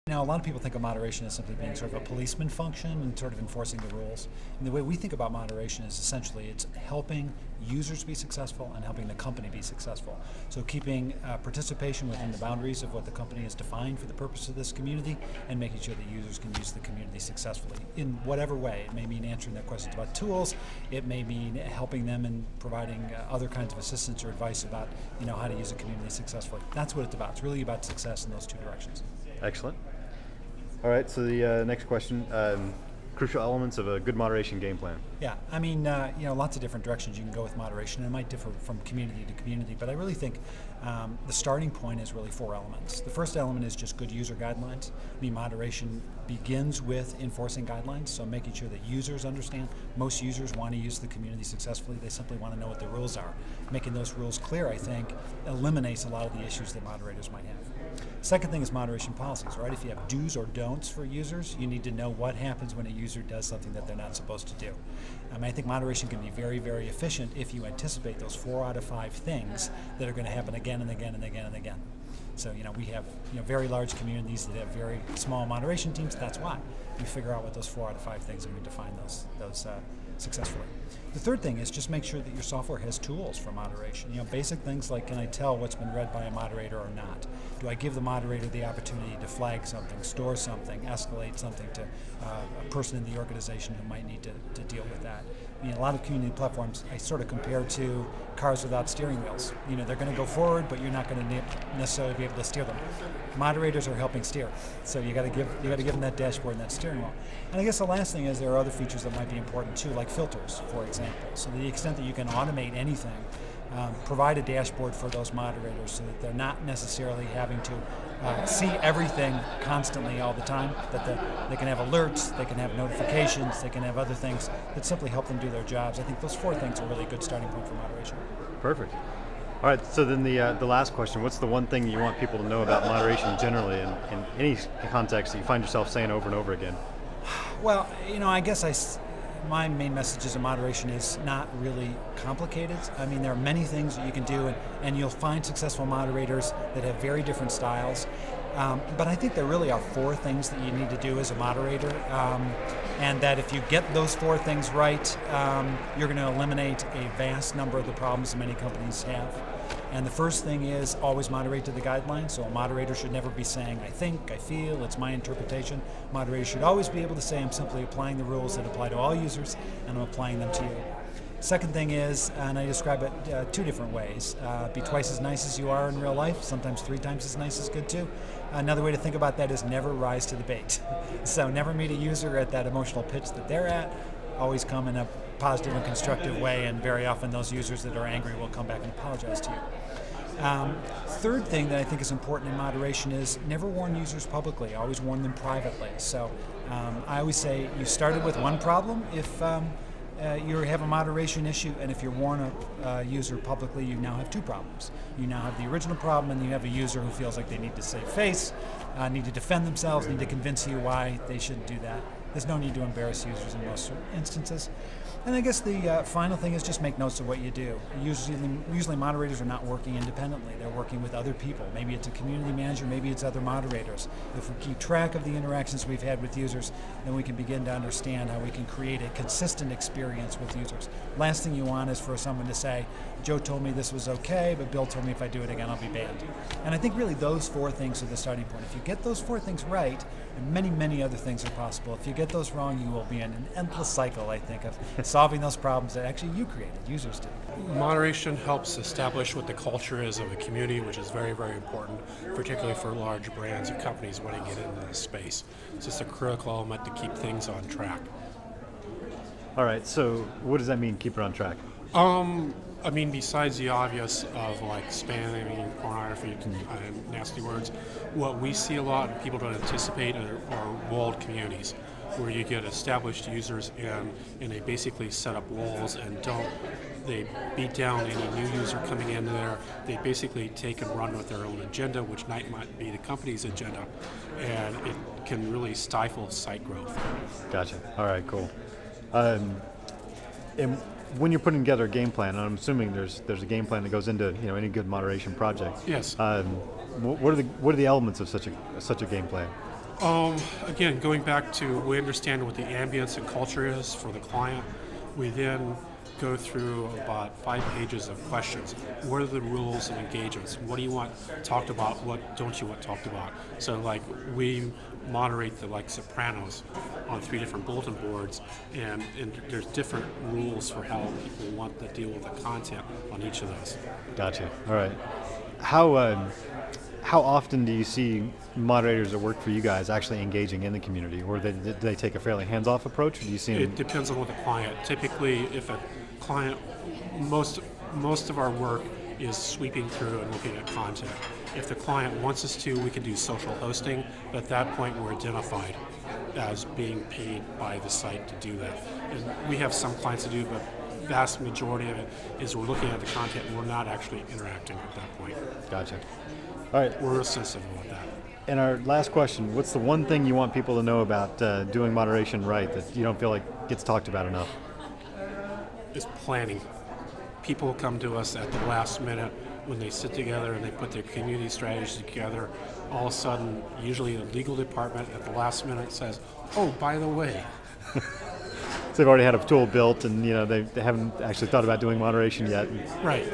Now, a lot of people think of moderation as simply being sort of a policeman function and sort of enforcing the rules. And the way we think about moderation is essentially it's helping users be successful and helping the company be successful. So keeping participation within the boundaries of what the company has defined for the purpose of this community and making sure that users can use the community successfully in whatever way. It may mean answering their questions about tools, it may mean helping them in providing other kinds of assistance or advice about how to use a community successfully. That's what it's about. It's really about success in those two directions. Excellent. All right, so the next question, crucial elements of a good moderation game plan. Yeah, I mean, lots of different directions you can go with moderation, and it might differ from community to community, but I really think the starting point is really 4 elements. The first element is just good user guidelines. I mean, moderation begins with enforcing guidelines, so making sure that users understand. Most users want to use the community successfully, they simply want to know what the rules are. Making those rules clear, I think, eliminates a lot of the issues that moderators might have. Second thing is moderation policies, right? If you have do's or don'ts for users, you need to know what happens when a user does something that they're not supposed to do. I think moderation can be very, very efficient if you anticipate those 4 out of 5 things that are going to happen again and again and again and again. So, we have very large communities that have very small moderation teams. That's why we figure out what those 4 out of 5 things and we define those successfully. The third thing is just make sure that your software has tools for moderation. Basic things like, can I tell what's been read by a moderator or not? Do I give the moderator the opportunity to flag something, store something, escalate something to a person in the organization who might need to deal with that? A lot of community platforms I sort of compare to cars without steering wheels. They're going to go forward, but you're not going to necessarily be able to steer them. Moderators are helping steer, so you got to give them that dashboard and that steering wheel. And I guess the last thing is there are other features that might be important too, like filters, for example. So to the extent that you can automate anything, provide a dashboard for those moderators so that they're not necessarily having to see everything constantly all the time, that they can have alerts, they can have notifications, they can have other things that simply help them do their jobs. I think those 4 things are really a good starting point for moderation. Perfect. All right, so then the last question, what's the one thing you want people to know about moderation generally in any context that you find yourself saying over and over again? Well, I guess my main message is that moderation is not really complicated. I mean, there are many things that you can do, and you'll find successful moderators that have very different styles. But I think there really are 4 things that you need to do as a moderator, and that if you get those 4 things right, you're going to eliminate a vast number of the problems many companies have. And the first thing is always moderate to the guidelines. So a moderator should never be saying, I think, I feel, it's my interpretation. Moderators should always be able to say, I'm simply applying the rules that apply to all users, and I'm applying them to you. Second thing is, and I describe it 2 different ways, be twice as nice as you are in real life, sometimes 3 times as nice is good too. Another way to think about that is never rise to the bait. So never meet a user at that emotional pitch that they're at, always come in a positive and constructive way, and very often those users that are angry will come back and apologize to you. Third thing that I think is important in moderation is never warn users publicly, always warn them privately. So I always say you started with one problem if you have a moderation issue, and if you warn a user publicly, you now have 2 problems. You now have the original problem, and you have a user who feels like they need to save face, need to defend themselves, need to convince you why they shouldn't do that. There's no need to embarrass users in most instances. And I guess the final thing is just make notes of what you do. Usually moderators are not working independently. They're working with other people. Maybe it's a community manager, maybe it's other moderators. If we keep track of the interactions we've had with users, then we can begin to understand how we can create a consistent experience with users. Last thing you want is for someone to say, Joe told me this was okay, but Bill told me if I do it again, I'll be banned. And I think really those 4 things are the starting point. If you get those 4 things right, and many, many other things are possible. If you get those wrong, you will be in an endless cycle, I think, of solving those problems that actually you created, users did. Moderation helps establish what the culture is of a community, which is very, very important, particularly for large brands and companies wanting to get into this space. It's just a critical element to keep things on track. All right, so what does that mean, keep it on track? I mean, besides the obvious of like spamming, pornography, and nasty words, what we see a lot and people don't anticipate are walled communities, where you get established users and they basically set up walls and they beat down any new user coming in there. They basically take and run with their own agenda, which might be the company's agenda, and it can really stifle site growth. Gotcha. All right, cool. And when you're putting together a game plan, and I'm assuming there's a game plan that goes into any good moderation project. Yes. What are the elements of such a game plan? Again, going back to we understand what the ambience and culture is for the client. We then go through about 5 pages of questions. What are the rules and engagements? What do you want talked about? What don't you want talked about? So like we moderate the like Sopranos on 3 different bulletin boards, and there's different rules for how people want to deal with the content on each of those. Gotcha. All right. How often do you see moderators that work for you guys actually engaging in the community, or do they take a fairly hands-off approach, or do you see them? It depends on what the client. Typically, if a client, most of our work is sweeping through and looking at content. If the client wants us to, we can do social hosting. But at that point, we're identified as being paid by the site to do that. And we have some clients that do, but vast majority of it is we're looking at the content and we're not actually interacting at that point. Gotcha. All right. We're sensitive about that. And our last question, what's the one thing you want people to know about doing moderation right that you don't feel like gets talked about enough? Is planning. People come to us at the last minute when they sit together and they put their community strategies together. All of a sudden, usually the legal department at the last minute says, oh, by the way. So they've already had a tool built and they haven't actually thought about doing moderation yet. Right.